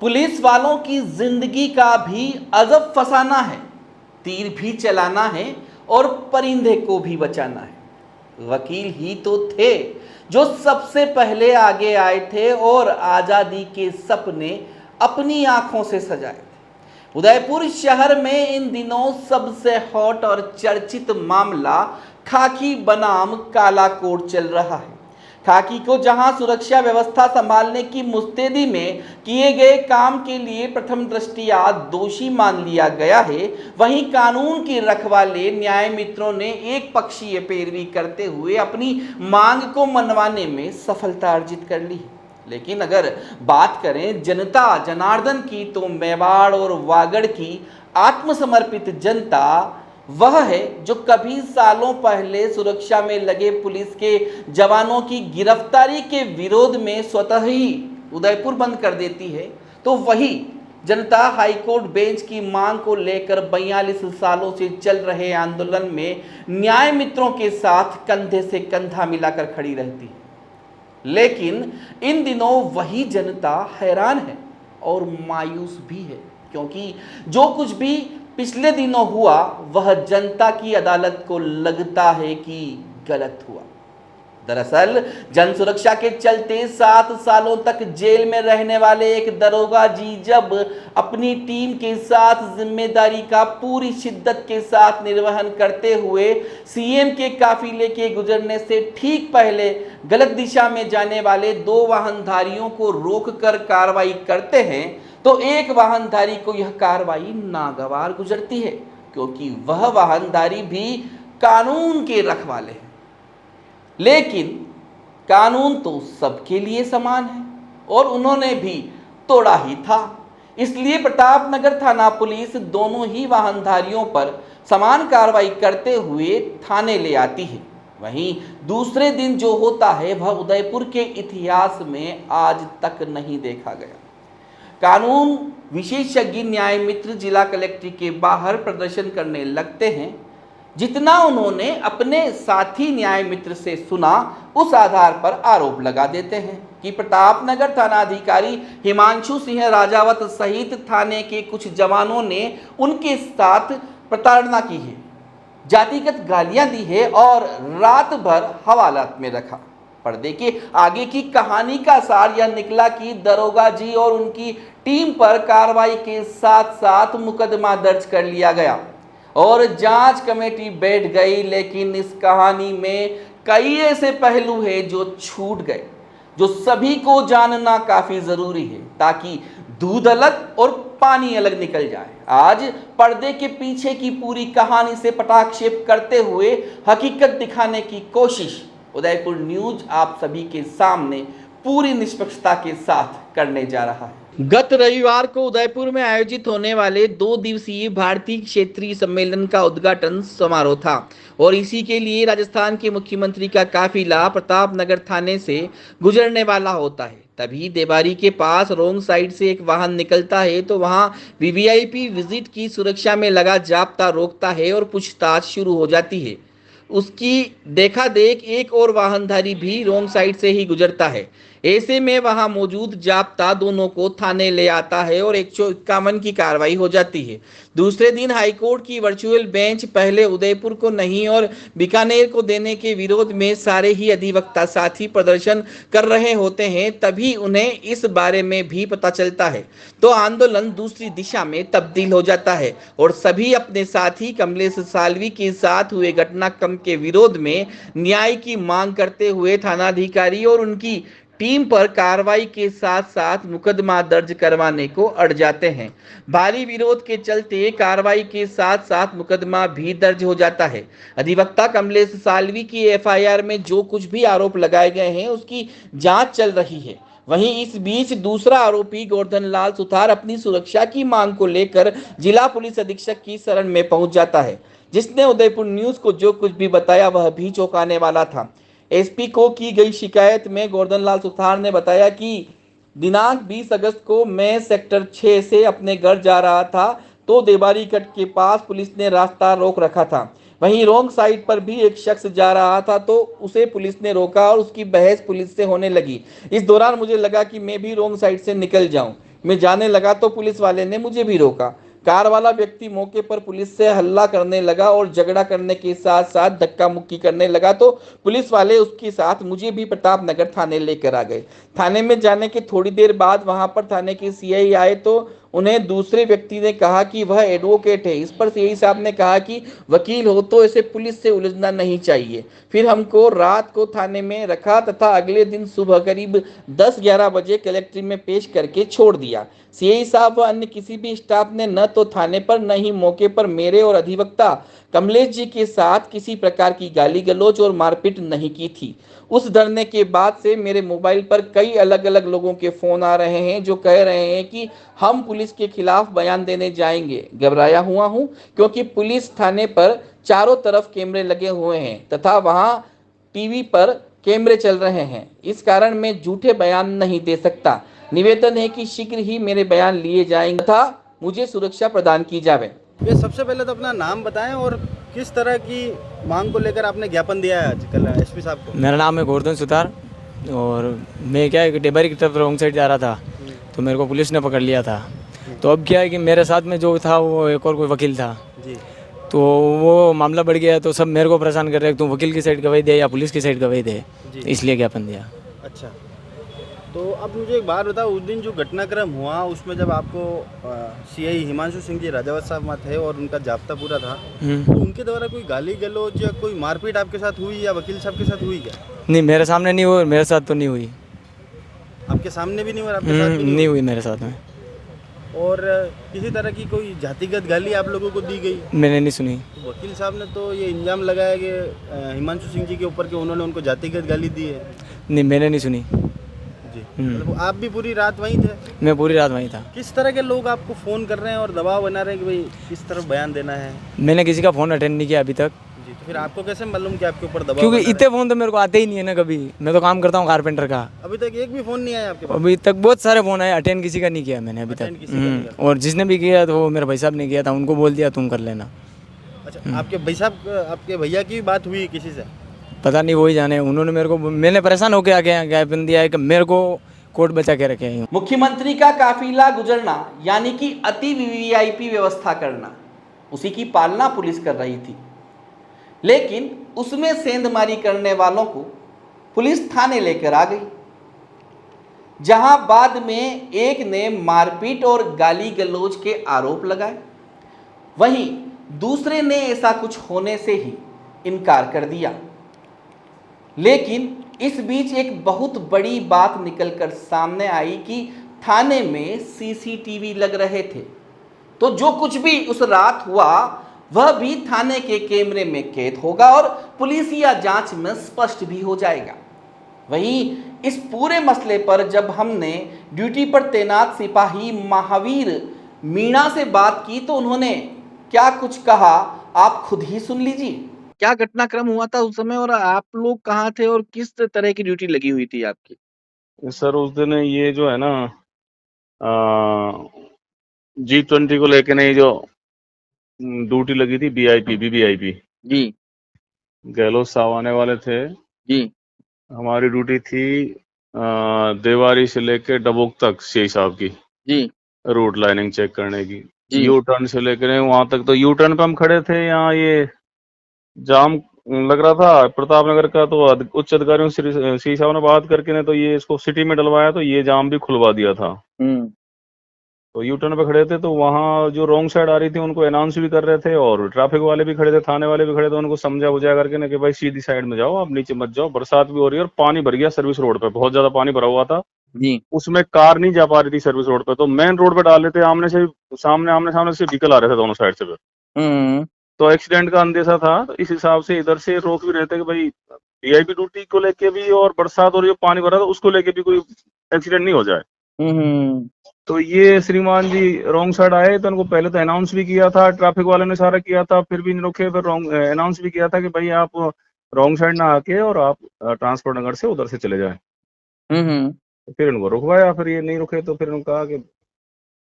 Police वालों की जिंदगी का भी अजब फसाना है। तीर भी चलाना है और परिंदे को भी बचाना है। वकील ही तो थे जो सबसे पहले आगे आए थे और आजादी के सपने अपनी आंखों से सजाए थे। उदयपुर शहर में इन दिनों सबसे हॉट और चर्चित मामला खाकी बनाम काला कोट चल रहा है। खाकी को जहां सुरक्षा व्यवस्था संभालने की मुस्तैदी में किए गए काम के लिए प्रथम दृष्टया दोषी मान लिया गया है, वहीं कानून की रखवाले न्याय मित्रों ने एक पक्षीय पैरवी करते हुए अपनी मांग को मनवाने में सफलता अर्जित कर ली। लेकिन अगर बात करें जनता जनार्दन की, तो मेवाड़ और वागड़ की आत्मसमर्पित जनता वह है जो कभी सालों पहले सुरक्षा में लगे पुलिस के जवानों की गिरफ्तारी के विरोध में स्वतः ही उदयपुर बंद कर देती है, तो वही जनता हाईकोर्ट बेंच की मांग को लेकर 42 सालों से चल रहे आंदोलन में न्याय मित्रों के साथ कंधे से कंधा मिलाकर खड़ी रहती है। लेकिन इन दिनों वही जनता हैरान है और मायूस भी है, क्योंकि जो कुछ भी पिछले दिनों हुआ वह जनता की अदालत को लगता है कि गलत हुआ। दरअसल जन सुरक्षा के चलते 7 सालों तक जेल में रहने वाले एक दरोगा जी जब अपनी टीम के साथ जिम्मेदारी का पूरी शिद्दत के साथ निर्वहन करते हुए सीएम के काफिले के गुजरने से ठीक पहले गलत दिशा में जाने वाले 2 वाहनधारियों को रोककर कार्रवाई करते हैं, तो एक वाहनधारी को यह कार्रवाई नागवार गुजरती है, क्योंकि वह वाहनधारी भी कानून के रखवाले हैं। लेकिन कानून तो सबके लिए समान है और उन्होंने भी तोड़ा ही था। इसलिए प्रतापनगर थाना पुलिस दोनों ही वाहनधारियों पर समान कार्रवाई करते हुए थाने ले आती है। वहीं दूसरे दिन जो होता है वह उदयपुर के इतिहास में आज तक नहीं देखा गया। कानून विशेषज्ञ न्याय मित्र जिला कलेक्ट्रेट के बाहर प्रदर्शन करने लगते हैं। जितना उन्होंने अपने साथी न्याय मित्र से सुना, उस आधार पर आरोप लगा देते हैं कि प्रतापनगर थानाधिकारी हिमांशु सिंह राजावत सहित थाने के कुछ जवानों ने उनके साथ प्रताड़ना की है, जातिगत गालियां दी है और रात भर हवालात में रखा। पर्दे के आगे की कहानी का सार यह निकला कि दरोगा जी और उनकी टीम पर कार्रवाई के साथ साथ मुकदमा दर्ज कर लिया गया और जांच कमेटी बैठ गई। लेकिन इस कहानी में कई ऐसे पहलू हैं जो छूट गए, जो सभी को जानना काफी जरूरी है, ताकि दूध अलग और पानी अलग निकल जाए। आज पर्दे के पीछे की पूरी कहानी से पटाक्षेप करते हुए हकीकत दिखाने की कोशिश उदयपुर न्यूज आप सभी के सामने पूरी निष्पक्षता के साथ करने जा रहा है। गत रविवार को उदयपुर में आयोजित होने वाले 2 दिवसीय भारतीय क्षेत्रीय सम्मेलन का उद्घाटन समारोह था और इसी के लिए राजस्थान के मुख्यमंत्री का काफिला प्रतापनगर थाने से गुजरने वाला होता है। तभी देवारी के पास रोंग साइड से एक वाहन निकलता है, तो वहां वीवीआईपी विजिट की सुरक्षा में लगा जाप्ता रोकता है और पूछताछ शुरू हो जाती है। उसकी देखा देख एक और वाहनधारी भी रोंग साइड से ही गुजरता है। ऐसे में वहां मौजूद जाप्ता दोनों को थाने ले आता है और 151 की कार्रवाई हो जाती है। दूसरे दिन हाईकोर्ट की वर्चुअल बेंच पहले उदयपुर को नहीं और बीकानेर को देने के विरोध में सारे ही अधिवक्ता साथी प्रदर्शन कर रहे होते हैं। तभी उन्हें इस बारे में भी पता चलता है, तो आंदोलन दूसरी दिशा में तब्दील हो जाता है और सभी अपने साथी कमलेश साल्वी के साथ हुए घटनाक्रम के विरोध में न्याय की मांग करते हुए थानाधिकारी और उनकी टीम पर कार्रवाई के साथ साथ मुकदमा दर्ज करवाने को अड़ जाते हैं। भारी विरोध के चलते कार्रवाई के साथ साथ मुकदमा भी दर्ज हो जाता है। अधिवक्ता कमलेश साल्वी की एफआईआर में जो कुछ भी आरोप लगाए गए हैं उसकी जांच चल रही है। वहीं इस बीच दूसरा आरोपी गोवर्धन लाल सुथार अपनी सुरक्षा की मांग को लेकर जिला पुलिस अधीक्षक की शरण में पहुंच जाता है, जिसने उदयपुर न्यूज को जो कुछ भी बताया वह भी चौंकाने वाला था। एसपी को की गई शिकायत में गोवर्धन लाल सुथार ने बताया कि दिनांक 20 अगस्त को मैं सेक्टर 6 से अपने घर जा रहा था, तो देवारी कट के पास पुलिस ने रास्ता रोक रखा था। वहीं रोंग साइड पर भी एक शख्स जा रहा था, तो उसे पुलिस ने रोका और उसकी बहस पुलिस से होने लगी। इस दौरान मुझे लगा कि मैं भी रोंग साइड से निकल जाऊं। मैं जाने लगा तो पुलिस वाले ने मुझे भी रोका। कार वाला व्यक्ति मौके पर पुलिस से हल्ला करने लगा और झगड़ा करने के साथ साथ धक्का मुक्की करने लगा, तो पुलिस वाले उसके साथ मुझे भी प्रतापनगर थाने लेकर आ गए। थाने में जाने के थोड़ी देर बाद वहां पर थाने के सीआई आए तो उन्हें दूसरे व्यक्ति ने कहा कि वह एडवोकेट है। इस पर सीआई साहब ने कहा कि वकील हो तो इसे पुलिस से उलझना नहीं चाहिए। फिर हमको रात को थाने में रखा तथा अगले दिन सुबह करीब 10-11 बजे कलेक्ट्रेट में पेश करके छोड़ दिया। सीआई साहब व अन्य किसी भी स्टाफ ने न तो थाने पर न ही मौके पर मेरे और अधिवक्ता कमलेश जी के साथ किसी प्रकार की गाली गलौज और मारपीट नहीं की थी। उस धरने के बाद से मेरे मोबाइल पर कई अलग अलग लोगों के फोन आ रहे हैं जो कह रहे हैं कि हम पुलिस के खिलाफ बयान देने जाएंगे। घबराया हुआ हूं क्योंकि पुलिस थाने पर चारों तरफ कैमरे लगे हुए हैं तथा वहां टीवी पर कैमरे चल रहे हैं। इस कारण मैं झूठे बयान नहीं दे सकता। निवेदन है कि शीघ्र ही मेरे बयान लिए जाएंगे तथा मुझे सुरक्षा प्रदान की जाए। ये सबसे पहले तो अपना नाम बताएं और किस तरह की मांग को लेकर आपने ज्ञापन दिया है आज कल एसपी साहब को। मेरा नाम है गोवर्धन सुतार और मैं क्या है कि टेबरी की तरफ रॉन्ग साइड जा रहा था तो मेरे को पुलिस ने पकड़ लिया था। तो अब क्या है कि मेरे साथ में जो था वो एक और कोई वकील था जी। तो वो मामला बढ़ गया तो सब मेरे को परेशान कर रहे हैं, तुम वकील की साइड गवाही दे या पुलिस की साइड गवाही दे, इसलिए ज्ञापन दिया। अच्छा, तो अब मुझे एक बात बताओ, उस दिन जो घटनाक्रम हुआ उसमें जब आपको सीआई हिमांशु सिंह जी राजावत साहब वहाँ थे और उनका जाब्ता पूरा था, तो उनके द्वारा कोई गाली गलौज या कोई मारपीट आपके साथ हुई या वकील साहब के साथ हुई क्या? नहीं, मेरे सामने नहीं हुई, मेरे साथ तो नहीं हुई। आपके सामने भी नहीं हुआ, आपके साथ भी नहीं हुई मेरे साथ में। और किसी तरह की कोई जातिगत गाली आप लोगों को दी गई? मैंने नहीं सुनी। तो वकील साहब ने तो ये इल्ज़ाम लगाया कि हिमांशु सिंह जी के ऊपर कि उन्होंने उनको जातिगत गाली दी है। नहीं, मैंने नहीं सुनी जी। मतलब आप भी पूरी रात वहीं थे? मैं पूरी रात वहीं था। किस तरह के लोग आपको फ़ोन कर रहे हैं और दबाव बना रहे हैं कि भाई किस तरफ बयान देना है? मैंने किसी का फ़ोन अटेंड नहीं किया अभी तक। जी, तो फिर आपको कैसे मालूम कि आपके ऊपर दबाव क्योंकि बना रहे इतने फ़ोन तो मेरे को आते ही नहीं है ना कभी। मैं तो काम करता हूँ कारपेंटर का। हैं? अभी तक एक भी फ़ोन नहीं आया आपके पास? अभी तक बहुत सारे फ़ोन आए, अटेंड किसी का नहीं किया मैंने अभी Attend तक। किसी का नहीं किया। और जिसने भी किया तो वो मेरे भाई साहब ने किया था, उनको बोल दिया तुम कर लेना। अच्छा, आपके भाई साहब, आपके भैया की भी बात हुई किसी से? पता नहीं, वही जाने। उन्होंने मेरे को, मैंने परेशान होकर आके यहाँ ज्ञापन दिया है कि मेरे को कोर्ट बचा के रखे हैं। मुख्यमंत्री का काफिला गुजरना यानी कि अति वीवीआईपी व्यवस्था करना, उसी की पालना पुलिस कर रही थी, लेकिन उसमें सेंधमारी करने वालों को पुलिस थाने लेकर आ गई, जहां बाद में एक ने मारपीट और गाली गलौज के आरोप लगाए, वहीं दूसरे ने ऐसा कुछ होने से ही इनकार कर दिया। लेकिन इस बीच एक बहुत बड़ी बात निकलकर सामने आई कि थाने में सीसीटीवी लग रहे थे, तो जो कुछ भी उस रात हुआ वह भी थाने के कैमरे में कैद होगा और पुलिस या जांच में स्पष्ट भी हो जाएगा। वहीं इस पूरे मसले पर जब हमने ड्यूटी पर तैनात सिपाही महावीर मीणा से बात की तो उन्होंने क्या कुछ कहा आप खुद ही सुन लीजिए। क्या घटनाक्रम हुआ था उस समय और आप लोग कहाँ थे और किस तरह की ड्यूटी लगी हुई थी आपकी? सर उस दिन ये जो है ना G20 को लेके नहीं जो ड्यूटी लगी थी, बीवीआईपी जी गहलोत साहब आने वाले थे जी हमारी ड्यूटी थी देवारी से लेके डबोक तक सीआई साहब की जी रूट लाइनिंग चेक करने की। जी। यू टर्न से लेकर वहां तक, तो यू टर्न पे हम खड़े थे, यहाँ ये जाम लग रहा था प्रतापनगर का, तो उच्च अधिकारियों से सीआई साहब ने बात करके ने तो ये इसको सिटी में डलवाया, तो ये जाम भी खुलवा दिया था। तो यू टर्न पे खड़े थे तो वहाँ जो रॉन्ग साइड आ रही थी उनको अनाउंस भी कर रहे थे और ट्रैफिक वाले भी खड़े थे, थाने वाले भी खड़े थे, उनको समझा बुझा करके ना कि भाई सीधी साइड में जाओ, आप नीचे मत जाओ। बरसात भी हो रही है और पानी भर गया सर्विस रोड पे, बहुत ज्यादा पानी भरा हुआ था जी उसमें, कार नहीं जा पा रही थी सर्विस रोड पे, तो मेन रोड पे डाल रहे थे, आमने सामने से व्हीकल आ रहे थे दोनों साइड से फिर। तो एक्सीडेंट का अंदेशा था, तो इस हिसाब से इधर से रोक भी रहे थे कि भाई वीआईपी ड्यूटी को लेके भी और बरसात और जो पानी भरा था उसको लेके भी कोई एक्सीडेंट नहीं हो जाए। तो ये श्रीमान जी रॉन्ग साइड आए तो उनको पहले तो अनाउंस भी किया था, ट्रैफिक वाले ने सारा किया था, फिर भी नहीं रोके, फिर रॉन्ग अनाउंस भी किया था कि भाई आप रॉन्ग साइड ना आके और आप ट्रांसपोर्ट नगर से उधर से चले जाए। तो फिर इनको रुकवाया, फिर ये नहीं रुके तो फिर उन्होंने कहा कि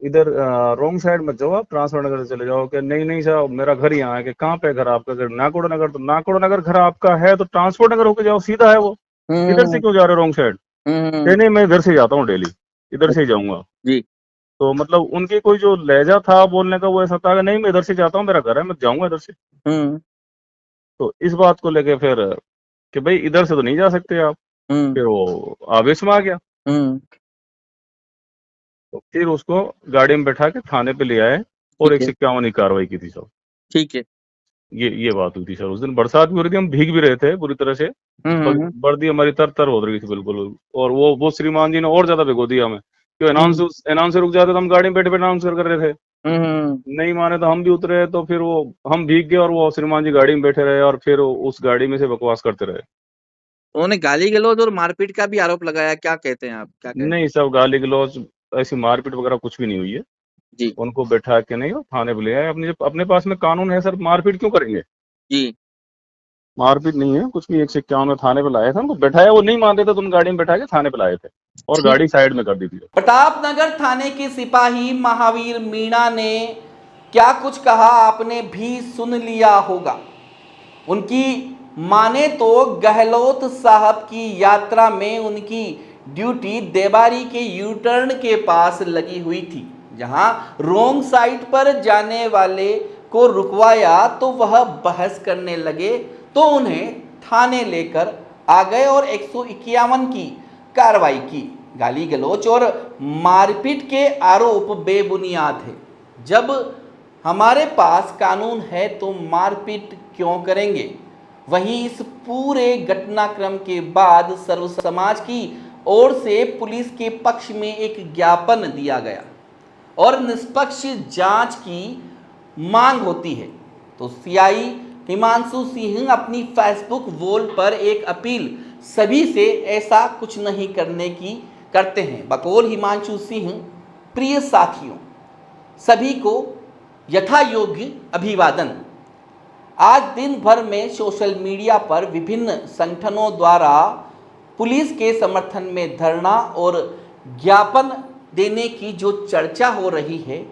इधर रॉन्ग साइड मत जाओ, आप ट्रांसपोर्ट नगर से चले जाओ। कि नहीं साहब मेरा घर यहाँ है। कि कहाँ पे घर आपका? घर नाकोड़ा नगर। तो नाकोड़ा नगर घर आपका है तो ट्रांसपोर्ट नगर होके जाओ, सीधा है वो, इधर से क्यों जा रहे हो रॉन्ग साइड? नहीं मैं इधर से जाता हूँ डेली, इधर से ही जाऊंगा। जी तो मतलब उनकी कोई जो लहजा था बोलने का वो ऐसा था कि नहीं मैं इधर से जाता हूँ, मेरा घर है, मैं जाऊंगा इधर से। तो इस बात को लेके फिर कि भाई इधर से तो नहीं जा सकते आप, फिर वो आवेश में आ गया। तो फिर उसको गाड़ी में बैठा के थाने पे ले आए और 151 की कार्रवाई की थी सर। ठीक है। ये बात हुई थी सर। उस दिन बरसात भी हो रही थी, हम भीग भी रहे थे पूरी तरह से, वर्दी हमारी तर हो रही थी बिल्कुल। और वो श्रीमान जी ने और ज्यादा भिगो दिया हमें, क्यों अनाउंस से रुक जाते तो हम गाड़ी में बैठे बैठे अनाउंस कर रहे थे। नहीं माने तो हम भी उतरे, तो फिर वो हम भीग गए और वो श्रीमान जी गाड़ी में बैठे रहे और फिर उस गाड़ी में से बकवास करते रहे। उन्होंने गाली गलौज और मारपीट का भी आरोप लगाया, क्या कहते हैं आप, क्या कहते हैं? नहीं, सब गाली गलौज, ऐसी मारपीट वगैरह कुछ भी नहीं हुई है। जी उनको बैठा के नहीं, वो थाने पे ले आए। अपने पास में कानून है सर, मारपीट क्यों करेंगे? जी। मारपीट नहीं है कुछ भी। 151 में थाने पे लाया था, उनको बैठाया, वो नहीं मानते थे तो उन गाड़ी में बैठा के थाने पे लाए थे और गाड़ी साइड में कर दी थी। प्रतापनगर थाने के सिपाही महावीर मीणा ने क्या कुछ कहा आपने भी सुन लिया होगा। उनकी माने तो गहलोत साहब की यात्रा में उनकी ड्यूटी देवारी के यू टर्न के पास लगी हुई थी, जहां रोंग साइड पर जाने वाले को रुकवाया तो वह बहस करने लगे, तो उन्हें थाने लेकर आ गए और 151 की कार्रवाई की। गाली गलौज और मारपीट के आरोप बेबुनियाद है। जब हमारे पास कानून है तो मारपीट क्यों करेंगे। वहीं इस पूरे घटनाक्रम के बाद सर्व समाज की ओर से पुलिस के पक्ष में एक ज्ञापन दिया गया और निष्पक्ष जांच की मांग होती है। तो सीआई हिमांशु सिंह अपनी फेसबुक वॉल पर एक अपील सभी से ऐसा कुछ नहीं करने की करते हैं। बकौल हिमांशु सिंह, प्रिय साथियों, सभी को यथा योग्य अभिवादन। आज दिन भर में सोशल मीडिया पर विभिन्न संगठनों द्वारा पुलिस के समर्थन में धरना और ज्ञापन देने की जो चर्चा हो रही है,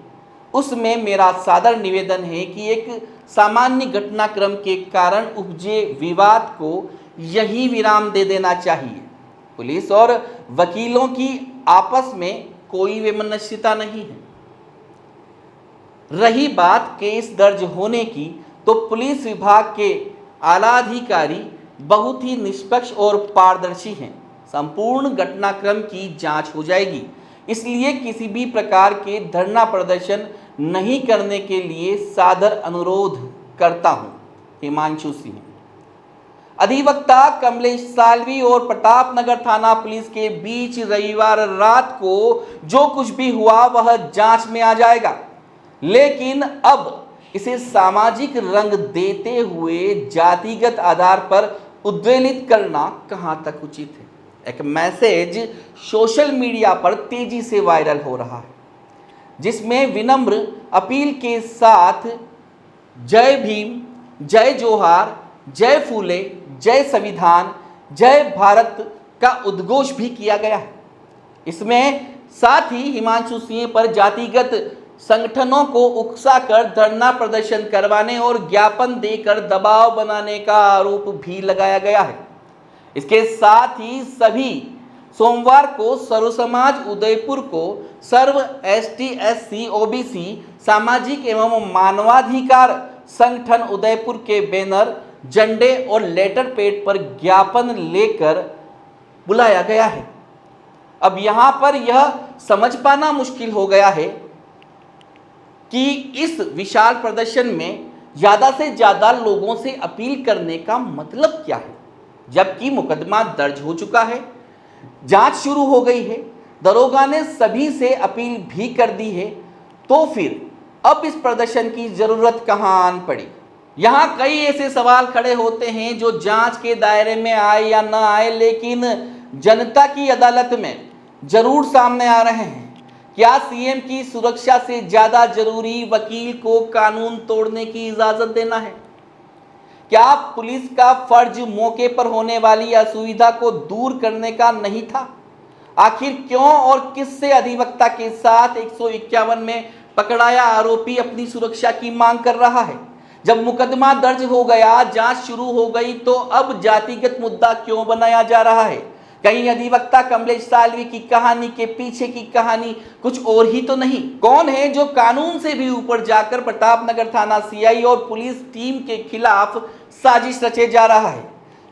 उसमें मेरा सादर निवेदन है कि एक सामान्य घटनाक्रम के कारण उपजे विवाद को यही विराम दे देना चाहिए। पुलिस और वकीलों की आपस में कोई वैमनस्यता नहीं है। रही बात केस दर्ज होने की, तो पुलिस विभाग के आला अधिकारी बहुत ही निष्पक्ष और पारदर्शी हैं। संपूर्ण घटनाक्रम की जांच हो जाएगी, इसलिए किसी भी प्रकार के धरना प्रदर्शन नहीं करने के लिए सादर अनुरोध करता हूं। हिमांशु सिंह। अधिवक्ता कमलेश सालवी और प्रतापनगर थाना पुलिस के बीच रविवार रात को जो कुछ भी हुआ वह जांच में आ जाएगा, लेकिन अब इसे सामाजिक रंग देते हुए जातिगत आधार पर उद्वेलित करना कहां तक उचित है। एक मैसेज सोशल मीडिया पर तेजी से वायरल हो रहा है, जिसमें विनम्र अपील के साथ जय भीम, जय जोहार, जय फूले, जय संविधान, जय भारत का उद्घोष भी किया गया है। इसमें साथ ही हिमांशु सिंह पर जातिगत संगठनों को उकसाकर धरना प्रदर्शन करवाने और ज्ञापन देकर दबाव बनाने का आरोप भी लगाया गया है। इसके साथ ही सभी सोमवार को सर्व समाज उदयपुर को सर्व एसटी एससी ओबीसी सामाजिक एवं मानवाधिकार संगठन उदयपुर के बैनर, झंडे और लेटर पैड पर ज्ञापन लेकर बुलाया गया है। अब यहां पर यह समझ पाना मुश्किल हो गया है कि इस विशाल प्रदर्शन में ज़्यादा से ज़्यादा लोगों से अपील करने का मतलब क्या है, जबकि मुकदमा दर्ज हो चुका है, जांच शुरू हो गई है, दरोगा ने सभी से अपील भी कर दी है, तो फिर अब इस प्रदर्शन की ज़रूरत कहाँ आन पड़ी। यहाँ कई ऐसे सवाल खड़े होते हैं जो जांच के दायरे में आए या न आए, लेकिन जनता की अदालत में जरूर सामने आ रहे हैं। क्या सीएम की सुरक्षा से ज्यादा जरूरी वकील को कानून तोड़ने की इजाजत देना है? क्या पुलिस का फर्ज मौके पर होने वाली असुविधा को दूर करने का नहीं था? आखिर क्यों और किससे अधिवक्ता के साथ 151 में पकड़ाया आरोपी अपनी सुरक्षा की मांग कर रहा है? जब मुकदमा दर्ज हो गया, जांच शुरू हो गई, तो अब जातिगत मुद्दा क्यों बनाया जा रहा है? कहीं अधिवक्ता कमलेश सालवी की कहानी के पीछे की कहानी कुछ और ही तो नहीं? कौन है जो कानून से भी ऊपर जाकर प्रतापनगर थाना सीआई और पुलिस टीम के खिलाफ साजिश रचे जा रहा है?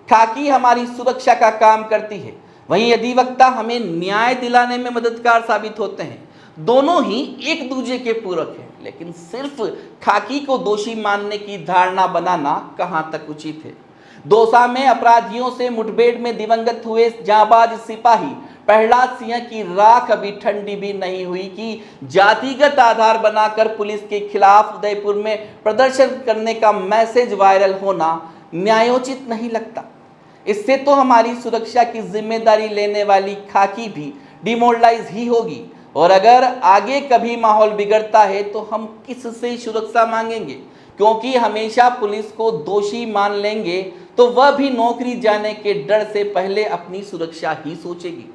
खाकी हमारी सुरक्षा का काम करती है, वहीं अधिवक्ता हमें न्याय दिलाने में मददगार साबित होते हैं। दोनों ही एक दूसरे के पूरक हैं, लेकिन सिर्फ खाकी को दोषी मानने की धारणा बनाना कहां तक उचित है? दौसा में अपराधियों से मुठभेड़ में दिवंगत हुए जांबाज सिपाही प्रहलाद सिंह की राख अभी ठंडी भी नहीं हुई कि जातिगत आधार बनाकर पुलिस के खिलाफ उदयपुर में प्रदर्शन करने का मैसेज वायरल होना न्यायोचित नहीं लगता। इससे तो हमारी सुरक्षा की जिम्मेदारी लेने वाली खाकी भी डिमोरलाइज ही होगी, और अगर आगे कभी माहौल बिगड़ता है तो हम किससे सुरक्षा मांगेंगे? क्योंकि हमेशा पुलिस को दोषी मान लेंगे तो वह भी नौकरी जाने के डर से पहले अपनी सुरक्षा ही सोचेगी।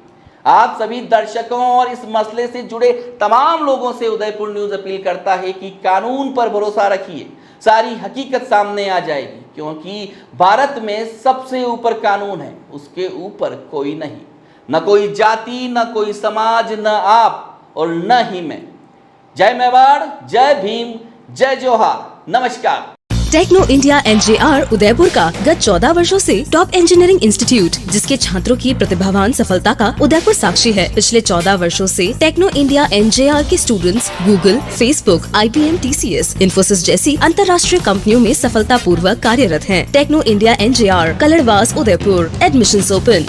आप सभी दर्शकों और इस मसले से जुड़े तमाम लोगों से उदयपुर न्यूज अपील करता है कि कानून पर भरोसा रखिए, सारी हकीकत सामने आ जाएगी, क्योंकि भारत में सबसे ऊपर कानून है, उसके ऊपर कोई नहीं, न कोई जाति, न कोई समाज, न आप और न ही मैं। जय मेवाड़, जय भीम, जय जोहार, नमस्कार। टेक्नो इंडिया एनजेआर उदयपुर का गत 14 वर्षों से टॉप इंजीनियरिंग इंस्टीट्यूट, जिसके छात्रों की प्रतिभावान सफलता का उदयपुर साक्षी है। पिछले 14 वर्षों से टेक्नो इंडिया एनजेआर के students Google, Facebook, IBM, TCS, Infosys जैसी अंतर्राष्ट्रीय कंपनियों में सफलता पूर्वक कार्यरत हैं। टेक्नो इंडिया एनजेआर, कलड़वास, उदयपुर। Admissions open.